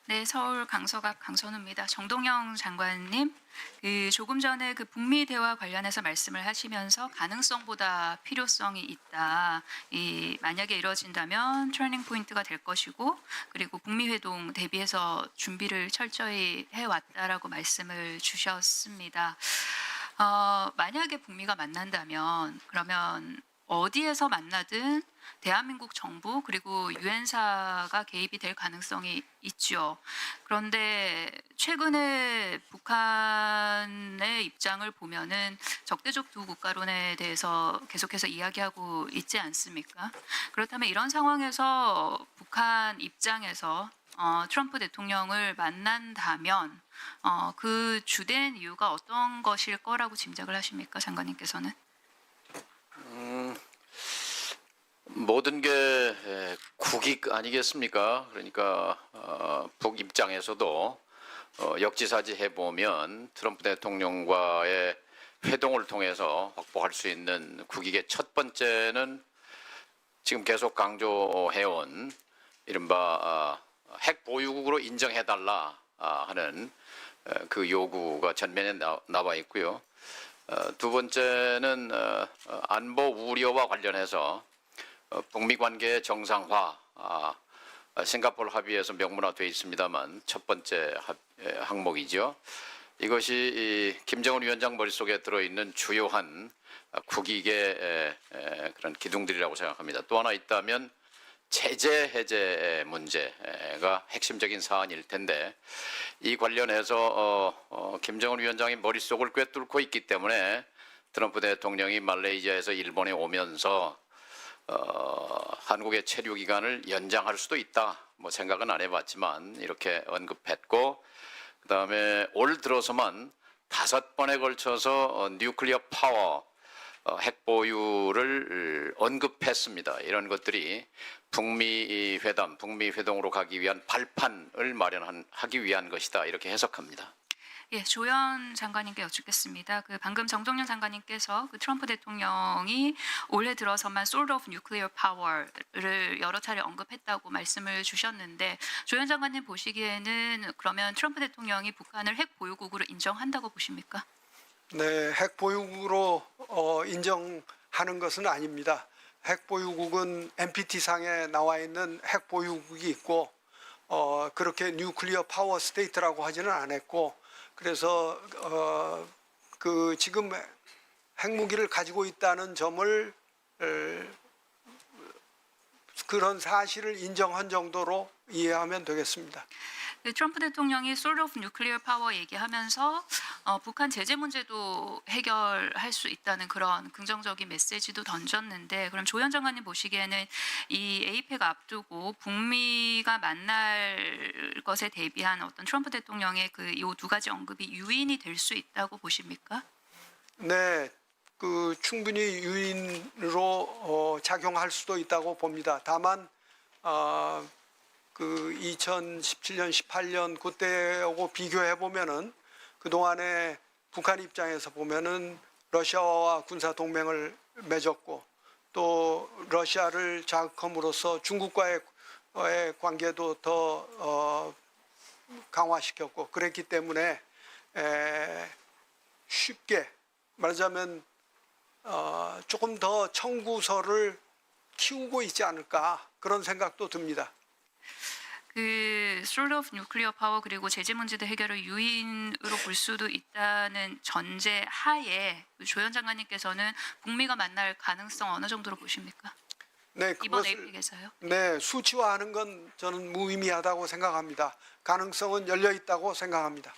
네, 서울 강서갑 강선우입니다. 정동영 장관님, 조금 전에 그 북미 대화 관련해서 말씀을 하시면서 가능성보다 필요성이 있다. 만약에 이루어진다면 터닝 포인트가 될 것이고, 그리고 북미 회동 대비해서 준비를 철저히 해왔다라고 말씀을 주셨습니다. 만약에 북미가 만난다면 그러면 어디에서 만나든 대한민국 정부 그리고 유엔사가 개입이 될 가능성이 있죠. 그런데 최근에 북한의 입장을 보면은 적대적 두 국가론에 대해서 계속해서 이야기하고 있지 않습니까? 그렇다면 이런 상황에서 북한 입장에서 트럼프 대통령을 만난다면 그 주된 이유가 어떤 것일 거라고 짐작을 하십니까, 장관님께서는? 모든 게 국익 아니겠습니까? 그러니까 북 입장에서도 역지사지 해보면 트럼프 대통령과의 회동을 통해서 확보할 수 있는 국익의 첫 번째는 지금 계속 강조해온 이른바 핵 보유국으로 인정해달라 하는 그 요구가 전면에 나와 있고요. 두 번째는 안보 우려와 관련해서 북미 관계의 정상화, 싱가포르 합의에서 명문화되어 있습니다만 첫 번째 항목이죠. 이것이 김정은 위원장 머릿속에 들어있는 주요한 국익의 그런 기둥들이라고 생각합니다. 또 하나 있다면 제재 해제 문제가 핵심적인 사안일 텐데 이 관련해서 김정은 위원장이 머릿속을 꿰뚫고 있기 때문에 트럼프 대통령이 말레이시아에서 일본에 오면서 한국의 체류 기간을 연장할 수도 있다. 뭐 생각은 안 해봤지만 이렇게 언급했고, 그 다음에 올 들어서만 5번에 걸쳐서 뉴클리어 파워 핵 보유를 언급했습니다. 이런 것들이 북미 회담, 북미 회동으로 가기 위한 발판을 마련하기 위한 것이다. 이렇게 해석합니다. 예, 조현 장관님께 여쭙겠습니다. 방금 정동영 장관님께서 트럼프 대통령이 올해 들어서만 Sort of Nuclear Power를 여러 차례 언급했다고 말씀을 주셨는데 조현 장관님 보시기에는 그러면 트럼프 대통령이 북한을 핵 보유국으로 인정한다고 보십니까? 네, 핵 보유국으로 인정하는 것은 아닙니다. 핵 보유국은 NPT상에 나와 있는 핵 보유국이 있고 그렇게 뉴클리어 파워 스테이트라고 하지는 않았고, 그래서 지금 핵무기를 가지고 있다는 점을 그런 사실을 인정한 정도로 이해하면 되겠습니다. 트럼프 대통령이 Sort of Nuclear Power 얘기하면서 북한 제재 문제도 해결할 수 있다는 그런 긍정적인 메시지도 던졌는데, 그럼 조현 장관님 보시기에는 이 APEC 앞두고 북미가 만날 것에 대비한 어떤 트럼프 대통령의 이 두 가지 언급이 유인이 될 수 있다고 보십니까? 네, 충분히 유인으로 작용할 수도 있다고 봅니다. 다만 2017년, 18년 그때하고 비교해 보면은 그동안에 북한 입장에서 보면은 러시아와 군사 동맹을 맺었고, 또 러시아를 자극함으로써 중국과의 관계도 더 강화시켰고, 그랬기 때문에 쉽게 말하자면 조금 더 청구서를 키우고 있지 않을까, 그런 생각도 듭니다. Sort of Nuclear Power 그리고 제재 문제도 해결을 유인으로 볼 수도 있다는 전제 하에 조현 장관님께서는 북미가 만날 가능성 어느 정도로 보십니까? 네, 이번 APEC에서요? 네, 수치화하는 건 저는 무의미하다고 생각합니다. 가능성은 열려 있다고 생각합니다.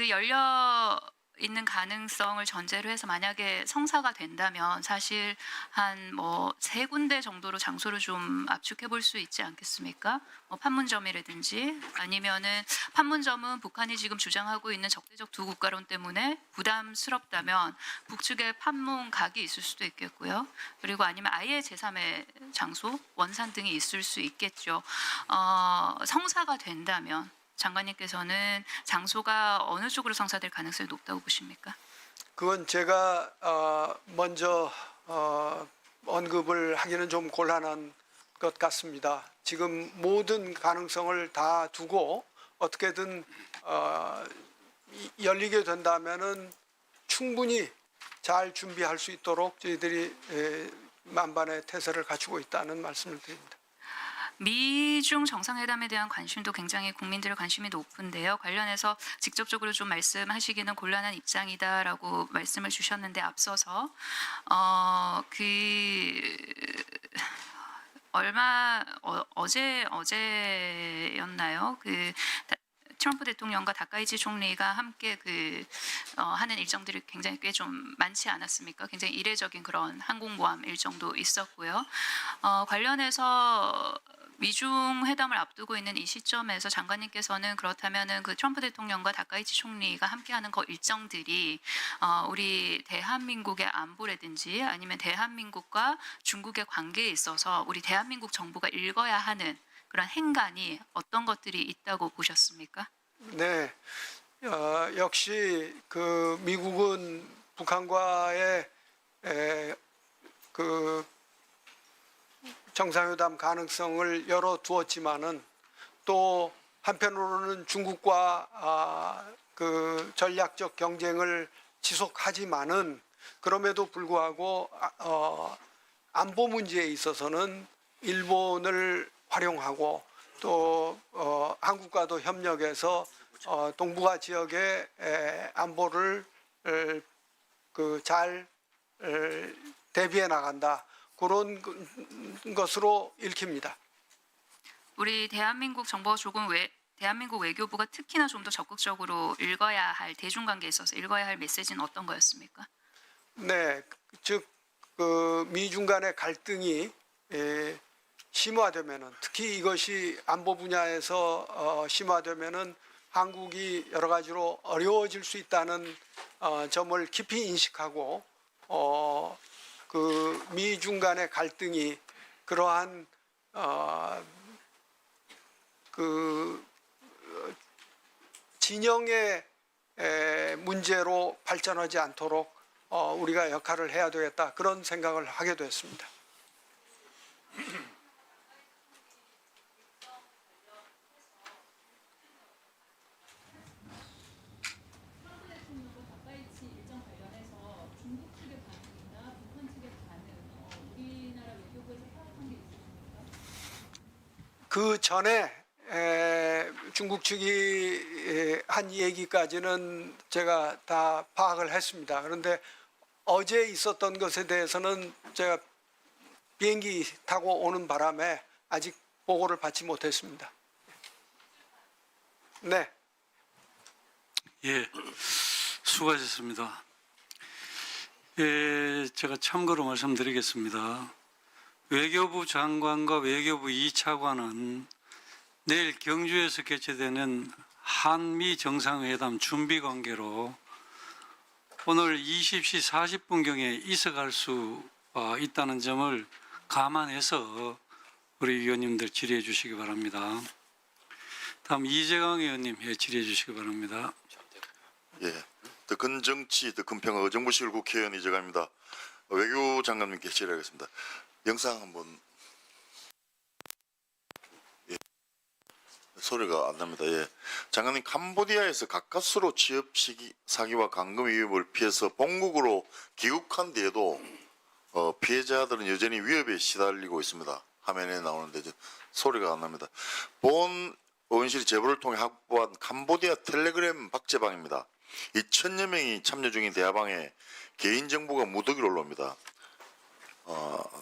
열려 있는 가능성을 전제로 해서 만약에 성사가 된다면 사실 한 3군데 정도로 장소를 좀 압축해 볼 수 있지 않겠습니까? 판문점이라든지 아니면은 판문점은 북한이 지금 주장하고 있는 적대적 두 국가론 때문에 부담스럽다면 북측에 판문각이 있을 수도 있겠고요. 그리고 아니면 아예 제3의 장소, 원산 등이 있을 수 있겠죠. 성사가 된다면 장관님께서는 장소가 어느 쪽으로 성사될 가능성이 높다고 보십니까? 그건 제가 먼저 언급을 하기는 좀 곤란한 것 같습니다. 지금 모든 가능성을 다 두고 어떻게든 열리게 된다면은 충분히 잘 준비할 수 있도록 저희들이 만반의 태세를 갖추고 있다는 말씀을 드립니다. 미중 정상회담에 대한 관심도 굉장히 국민들의 관심이 높은데요. 관련해서 직접적으로 좀 말씀하시기는 곤란한 입장이다라고 말씀을 주셨는데 앞서서 어제였나요? 트럼프 대통령과 다카이치 총리가 함께 하는 일정들이 굉장히 꽤 좀 많지 않았습니까? 굉장히 이례적인 그런 항공모함 일정도 있었고요. 관련해서 미중 회담을 앞두고 있는 이 시점에서 장관님께서는 그렇다면은 그 트럼프 대통령과 다카이치 총리가 함께하는 그 일정들이 우리 대한민국의 안보라든지 아니면 대한민국과 중국의 관계에 있어서 우리 대한민국 정부가 읽어야 하는 그런 행간이 어떤 것들이 있다고 보셨습니까? 네, 역시 그 미국은 북한과의 그 정상회담 가능성을 열어두었지만은 또 한편으로는 중국과 그 전략적 경쟁을 지속하지만은 그럼에도 불구하고 안보 문제에 있어서는 일본을 활용하고 또 한국과도 협력해서 동북아 지역의 안보를 잘 대비해 나간다. 그런 것으로 읽힙니다. 우리 대한민국 정부가 대한민국 외교부가 특히나 좀 더 적극적으로 읽어야 할 대중관계에 있어서 읽어야 할 메시지는 어떤 거였습니까? 네, 즉 그 미중 간의 갈등이 심화되면은 특히 이것이 안보 분야에서 심화되면은 한국이 여러 가지로 어려워질 수 있다는 점을 깊이 인식하고 그 미중 간의 갈등이 그러한 그 진영의 문제로 발전하지 않도록 우리가 역할을 해야 되겠다 그런 생각을 하게 됐습니다. 그 전에 중국 측이 한 얘기까지는 제가 다 파악을 했습니다. 그런데 어제 있었던 것에 대해서는 제가 비행기 타고 오는 바람에 아직 보고를 받지 못했습니다. 네. 예, 수고하셨습니다. 예, 제가 참고로 말씀드리겠습니다. 외교부 장관과 외교부 2차관은 내일 경주에서 개최되는 한미 정상회담 준비 관계로 오늘 20시 40분경에 있어갈 수 있다는 점을 감안해서 우리 위원님들 질의해 주시기 바랍니다. 다음 이재강 의원님 질의해 주시기 바랍니다. 예, 더 큰 정치, 더 큰 평화, 의정부시를 국회의원 이재강입니다. 외교 장관님께 질의하겠습니다. 영상 한번. 예, 소리가 안 납니다. 예, 장관님, 캄보디아에서 가까스로 취업 사기와 감금 위협을 피해서 본국으로 귀국한 뒤에도 피해자들은 여전히 위협에 시달리고 있습니다. 화면에 나오는데 소리가 안 납니다. 본 의원실이 제보를 통해 확보한 캄보디아 텔레그램 박제방입니다. 2,000여 명이 참여 중인 대화방에 개인정보가 무더기로 올라옵니다.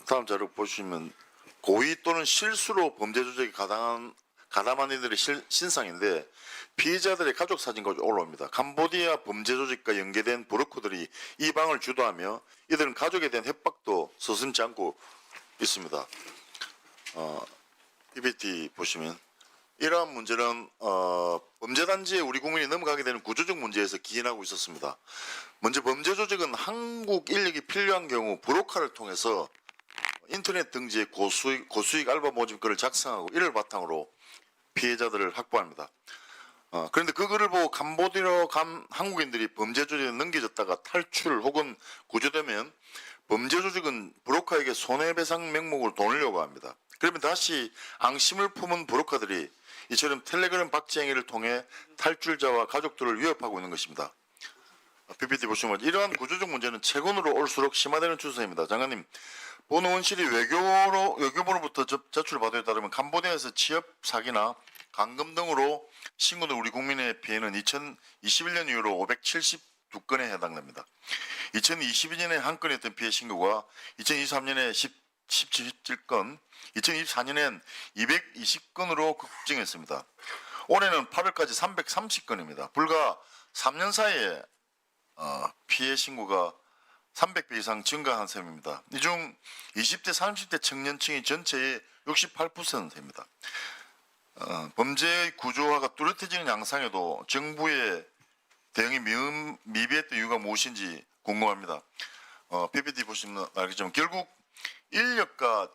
다음 자료 보시면 고의 또는 실수로 범죄 조직에 가담한 이들의 신상인데 피해자들의 가족 사진과 올라옵니다. 캄보디아 범죄 조직과 연계된 브로커들이 이 방을 주도하며 이들은 가족에 대한 협박도 서슴지 않고 있습니다. PPT 보시면 이러한 문제는 범죄단지에 우리 국민이 넘어가게 되는 구조적 문제에서 기인하고 있었습니다. 먼저 범죄 조직은 한국 인력이 필요한 경우 브로커를 통해서 인터넷 등지에 고수익 알바 모집글을 작성하고 이를 바탕으로 피해자들을 확보합니다. 그런데 그 글을 보고 캄보디아로 간 한국인들이 범죄 조직에 넘겨졌다가 탈출 혹은 구조되면 범죄 조직은 브로커에게 손해배상 명목으로 돈을 요구합니다. 그러면 다시 앙심을 품은 브로커들이 이처럼 텔레그램 박제 행위를 통해 탈출자와 가족들을 위협하고 있는 것입니다. PPT 보시면 이러한 구조적 문제는 최근으로 올수록 심화되는 추세입니다. 장관님, 본원실이 외교부로부터 제출 바도에 따르면 캄보디아에서 취업 사기나 감금 등으로 신고된 우리 국민의 피해는 2021년 이후로 572건에 해당됩니다. 2022년에 한 건이었던 피해 신고가 2023년에 17건, 2024년엔 220건으로 급증했습니다. 올해는 8월까지 330건입니다. 불과 3년 사이에 피해 신고가 300배 이상 증가한 셈입니다. 이 중 20대, 30대 청년층이 전체의 68%입니다. 범죄의 구조화가 뚜렷해지는 양상에도 정부의 대응이 미비했던 이유가 무엇인지 궁금합니다. PPT 보시면 알겠지만 결국 인력과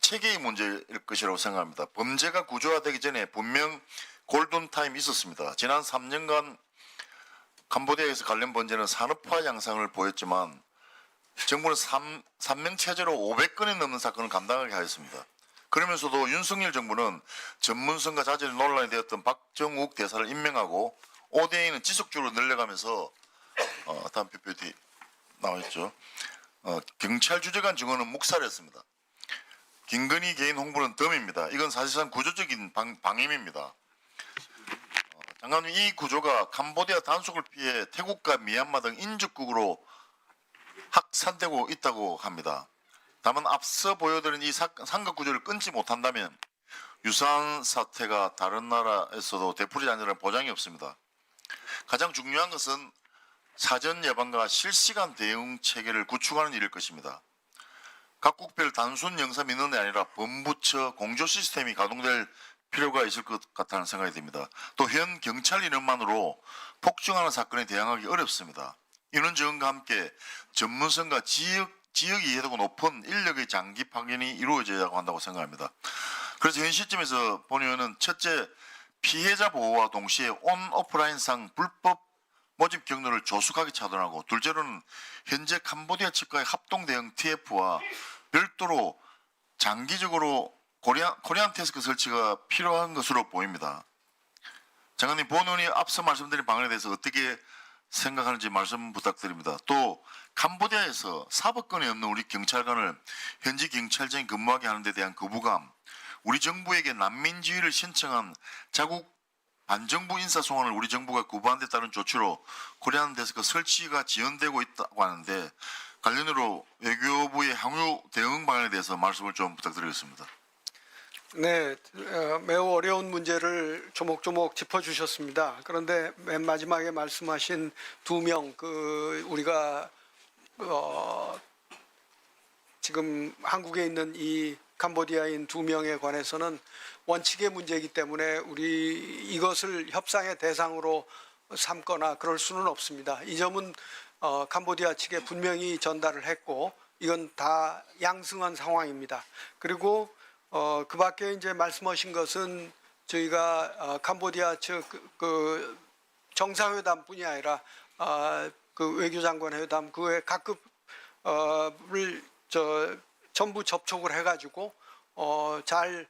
체계의 문제일 것이라고 생각합니다. 범죄가 구조화되기 전에 분명 골든타임이 있었습니다. 지난 3년간 캄보디아에서 관련 범죄는 산업화 양상을 보였지만 정부는 3명 체제로 500건이 넘는 사건을 감당하게 하였습니다. 그러면서도 윤석열 정부는 전문성과 자질이 논란이 되었던 박정욱 대사를 임명하고 ODA는 지속적으로 늘려가면서 다음 PPT 나와있죠. 경찰 주재관 증언은 묵살했습니다. 김건희 개인 홍보는 덤입니다. 이건 사실상 구조적인 방임입니다. 장관님, 이 구조가 캄보디아 단속을 피해 태국과 미얀마 등 인접국으로 확산되고 있다고 합니다. 다만 앞서 보여드린 이 삼각 구조를 끊지 못한다면 유사한 사태가 다른 나라에서도 되풀이지 않는 보장이 없습니다. 가장 중요한 것은 사전 예방과 실시간 대응 체계를 구축하는 일일 것입니다. 각국별 단순 영사 민원이 아니라 본부처 공조 시스템이 가동될 필요가 있을 것 같다는 생각이 듭니다. 또 현 경찰 인원만으로 폭증하는 사건에 대응하기 어렵습니다. 인원 증원과 함께 전문성과 지역 이해도가 높은 인력의 장기 파견이 이루어져야 한다고 생각합니다. 그래서 현 시점에서 본 의원은 첫째, 피해자 보호와 동시에 오프라인상 불법 모집 경로를 조속하게 차단하고, 둘째로는 현재 캄보디아 측과의 합동 대응 TF와 별도로 장기적으로 코리안 태스크 설치가 필요한 것으로 보입니다. 장관님, 본 의원이 앞서 말씀드린 방안에 대해서 어떻게 생각하는지 말씀 부탁드립니다. 또 캄보디아에서 사법권이 없는 우리 경찰관을 현지 경찰청에 근무하게 하는 데 대한 거부감, 우리 정부에게 난민지위를 신청한 자국 반정부 인사송환을 우리 정부가 거부한 데 따른 조치로 코리안 데스크 설치가 지연되고 있다고 하는데, 관련으로 외교부의 향후 대응 방안에 대해서 말씀을 좀 부탁드리겠습니다. 네, 매우 어려운 문제를 조목조목 짚어주셨습니다. 그런데 맨 마지막에 말씀하신 2명, 우리가 지금 한국에 있는 이 캄보디아인 2명에 관해서는 원칙의 문제이기 때문에 우리 이것을 협상의 대상으로 삼거나 그럴 수는 없습니다. 이 점은 캄보디아 측에 분명히 전달을 했고, 이건 다 양승한 상황입니다. 그리고 그 밖에 이제 말씀하신 것은 저희가 캄보디아 측 그 정상회담뿐이 아니라 그 외교장관 회담 그 외 각급을 전부 접촉을 해가지고 잘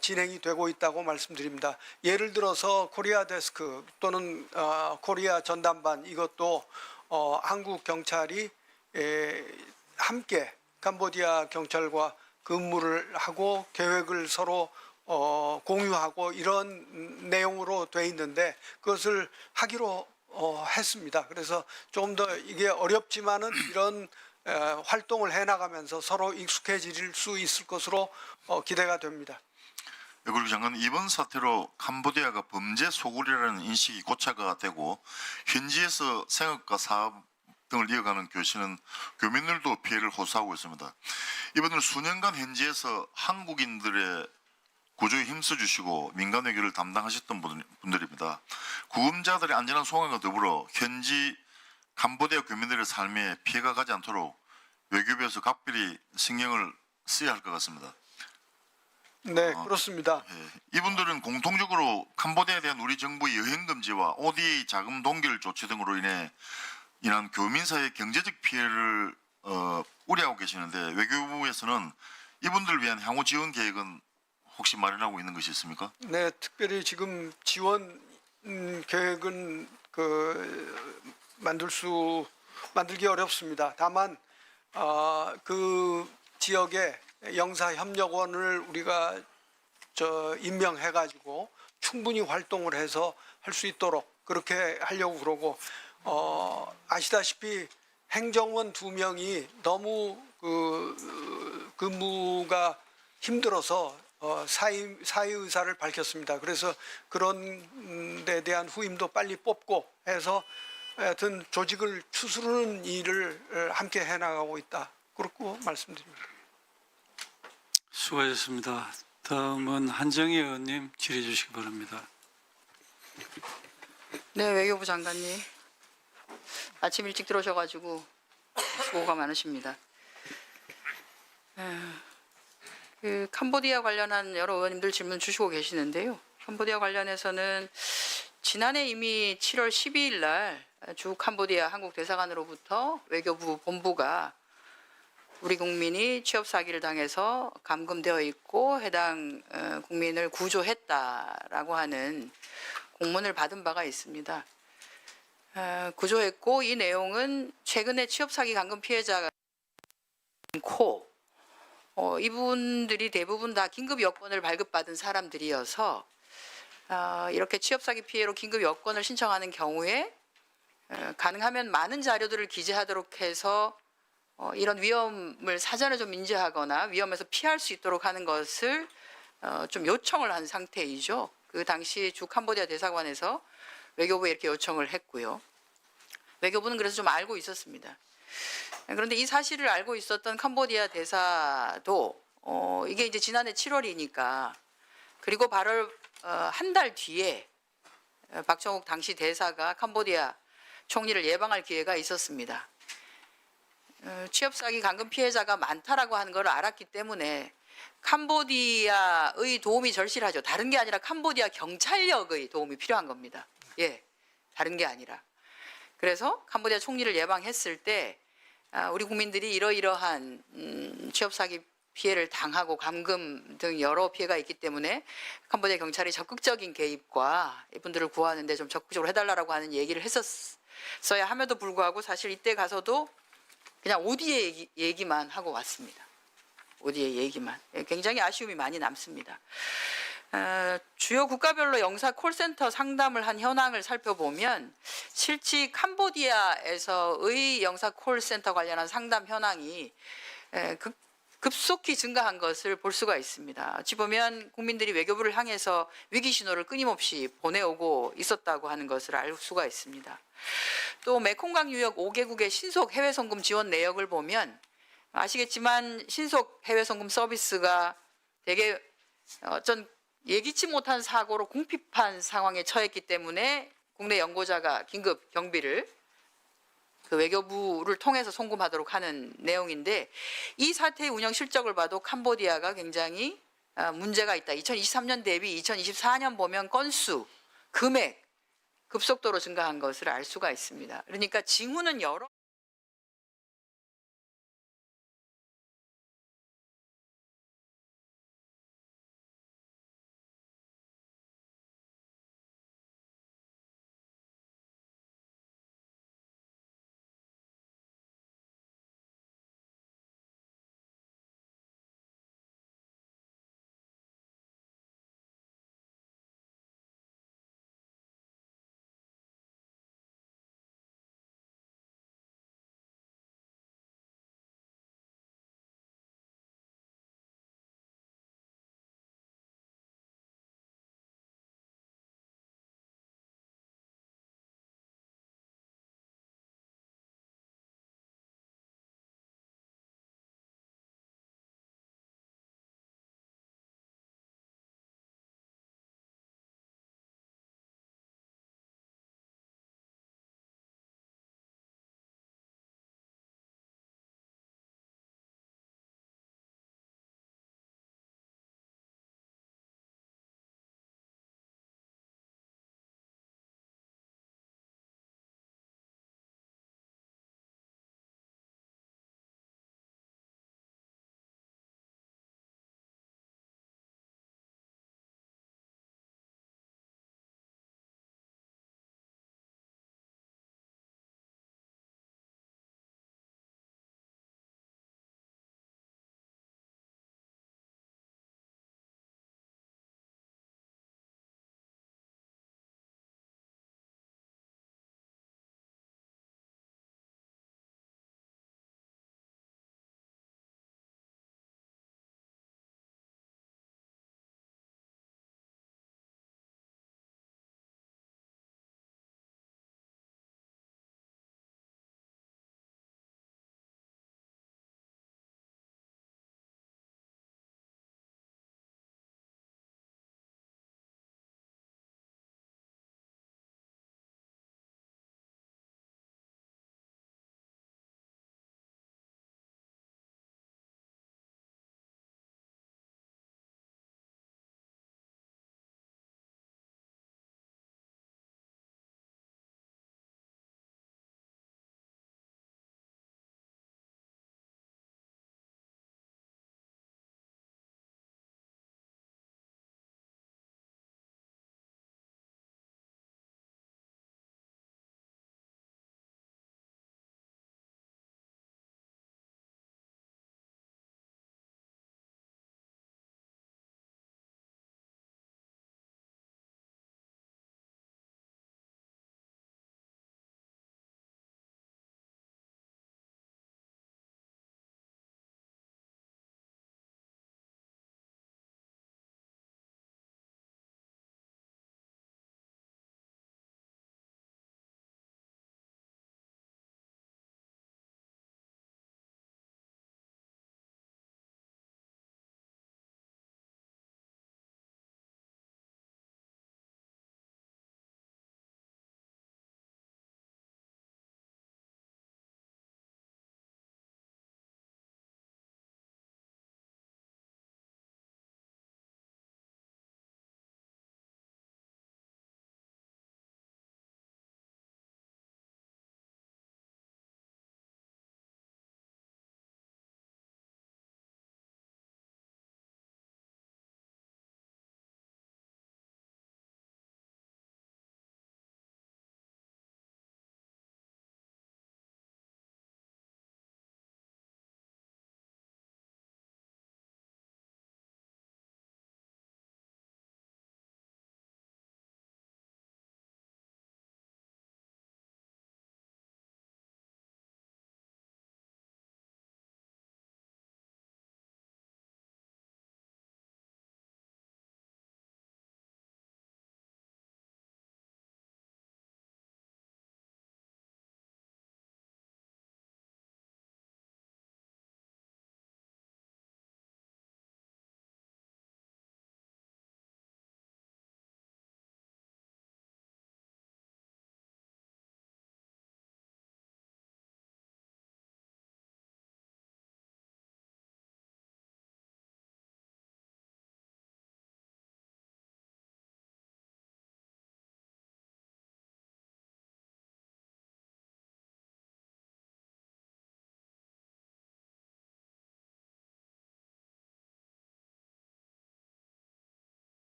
진행이 되고 있다고 말씀드립니다. 예를 들어서 코리아 데스크 또는 코리아 전담반, 이것도 한국 경찰이 함께 캄보디아 경찰과 근무를 하고 계획을 서로 공유하고 이런 내용으로 돼 있는데, 그것을 하기로 했습니다. 그래서 좀 더 이게 어렵지만은 이런 활동을 해나가면서 서로 익숙해질 수 있을 것으로 기대가 됩니다. 그리고 장관, 이번 사태로 캄보디아가 범죄 소굴이라는 인식이 고착화가 되고 현지에서 생업과 사업 등을 이어가는 교시는 교민들도 피해를 호소하고 있습니다. 이번에는 수년간 현지에서 한국인들의 구조에 힘써주시고 민간 외교를 담당하셨던 분들입니다. 구금자들의 안전한 송환과 더불어 현지 캄보디아 교민들의 삶에 피해가 가지 않도록 외교부에서 각별히 신경을 써야 할 것 같습니다. 네, 그렇습니다. 이분들은 공통적으로 캄보디아에 대한 우리 정부의 여행 금지와 ODA 자금 동결 조치 등으로 인한 교민 사회의 경제적 피해를 우려하고 계시는데 외교부에서는 이분들을 위한 향후 지원 계획은 혹시 마련하고 있는 것이 있습니까? 네, 특별히 지금 지원 계획은 만들기 어렵습니다. 다만 그 지역에 영사협력원을 우리가 임명해가지고 충분히 활동을 해서 할 수 있도록 그렇게 하려고 그러고 아시다시피 행정원 2명이 너무 근무가 힘들어서 사의 의사를 밝혔습니다. 그래서 그런 데 대한 후임도 빨리 뽑고 해서 하여튼 조직을 추스르는 일을 함께 해나가고 있다. 그렇고 말씀드립니다. 수고하셨습니다. 다음은 한정희 의원님 질의해 주시기 바랍니다. 네, 외교부 장관님. 아침 일찍 들어오셔가지고 수고가 많으십니다. 그 캄보디아 관련한 여러 의원님들 질문 주시고 계시는데요. 캄보디아 관련해서는 지난해 이미 7월 12일 날 주 캄보디아 한국 대사관으로부터 외교부 본부가 우리 국민이 취업 사기를 당해서 감금되어 있고 해당 국민을 구조했다라고 하는 공문을 받은 바가 있습니다. 구조했고 이 내용은 최근에 취업 사기 감금 피해자가 많고 이분들이 대부분 다 긴급 여권을 발급받은 사람들이어서 이렇게 취업 사기 피해로 긴급 여권을 신청하는 경우에 가능하면 많은 자료들을 기재하도록 해서 이런 위험을 사전에 좀 인지하거나 위험에서 피할 수 있도록 하는 것을 좀 요청을 한 상태이죠. 그 당시 주 캄보디아 대사관에서 외교부에 이렇게 요청을 했고요. 외교부는 그래서 좀 알고 있었습니다. 그런데 이 사실을 알고 있었던 캄보디아 대사도 이게 이제 지난해 7월이니까 그리고 바로 한 달 뒤에 박정욱 당시 대사가 캄보디아 총리를 예방할 기회가 있었습니다. 취업 사기 감금 피해자가 많다라고 하는 걸 알았기 때문에 캄보디아의 도움이 절실하죠. 다른 게 아니라 캄보디아 경찰력의 도움이 필요한 겁니다. 예, 다른 게 아니라. 그래서 캄보디아 총리를 예방했을 때 우리 국민들이 이러이러한 취업 사기 피해를 당하고 감금 등 여러 피해가 있기 때문에 캄보디아 경찰이 적극적인 개입과 이분들을 구하는데 좀 적극적으로 해달라고 하는 얘기를 했었어야 함에도 불구하고 사실 이때 가서도 그냥 ODA 얘기만 하고 왔습니다. ODA 얘기만. 굉장히 아쉬움이 많이 남습니다. 주요 국가별로 영사 콜센터 상담을 한 현황을 살펴보면 실제 캄보디아에서의 영사 콜센터 관련한 상담 현황이 급속히 증가한 것을 볼 수가 있습니다. 어찌 보면 국민들이 외교부를 향해서 위기 신호를 끊임없이 보내오고 있었다고 하는 것을 알 수가 있습니다. 또 메콩강 유역 5개국의 신속 해외 송금 지원 내역을 보면 아시겠지만 신속 해외 송금 서비스가 되게 어쩐 예기치 못한 사고로 궁핍한 상황에 처했기 때문에 국내 연고자가 긴급 경비를 그 외교부를 통해서 송금하도록 하는 내용인데 이 사태의 운영 실적을 봐도 캄보디아가 굉장히 문제가 있다. 2023년 대비 2024년 보면 건수, 금액 급속도로 증가한 것을 알 수가 있습니다. 그러니까 징후는 여러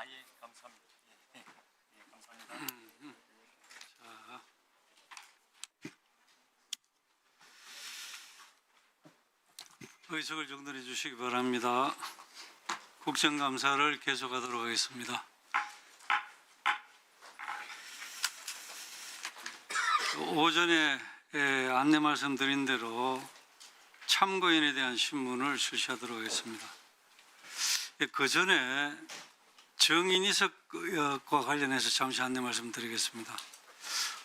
예, 감사합니다. 예, 감사합니다. 자, 의석을 정돈해 주시기 바랍니다. 국정감사를 계속하도록 하겠습니다. 오전에 안내 말씀드린 대로 참고인에 대한 신문을 실시하도록 하겠습니다. 그 전에 정인 이석과 관련해서 잠시 안내 말씀드리겠습니다.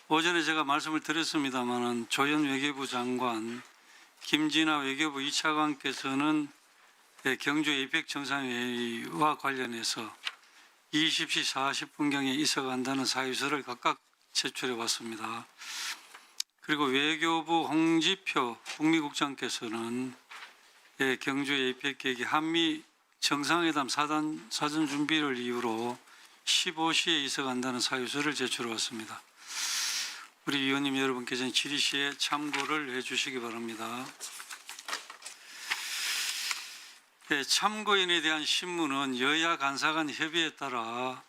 오전에 제가 말씀을 드렸습니다마는 조현 외교부 장관, 김진아 외교부 2차관께서는 경주 에이펙 정상회의와 관련해서 20시 40분경에 이석한다는 사유서를 각각 제출해 왔습니다. 그리고 외교부 홍지표 북미국장께서는 경주 에이펙 계획 한미 정상회담 사전 준비를 이유로 15시에 이석한다는 사유서를 제출해 왔습니다. 우리 위원님 여러분께서는 질의시에 참고를 해주시기 바랍니다. 참고인에 대한 신문은 여야 간사 간 협의에 따라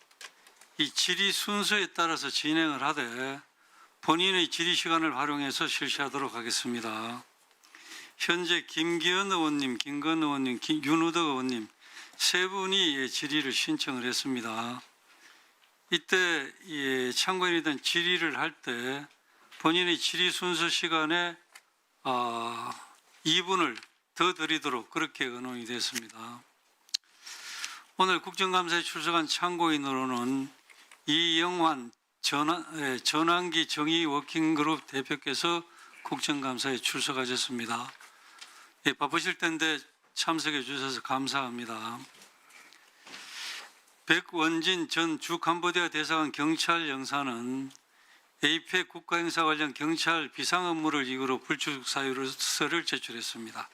이 질의 순서에 따라서 진행을 하되 본인의 질의 시간을 활용해서 실시하도록 하겠습니다. 현재 김기현 의원님, 김건 의원님, 윤우덕 의원님 세 분이 질의를 신청을 했습니다. 이때 참고인에 대한 질의를 할 때 본인의 질의 순서 시간에 2분을 더 드리도록 그렇게 의논이 됐습니다. 오늘 국정감사에 출석한 참고인으로는 이영환 전환기 정의워킹그룹 대표께서 국정감사에 출석하셨습니다. 바쁘실 텐데 참석해 주셔서 감사합니다. 백원진 전 주 캄보디아 대사관 경찰 영사는 에이펙 국가행사 관련 경찰 비상업무를 이유로 불출석 사유서를 제출했습니다.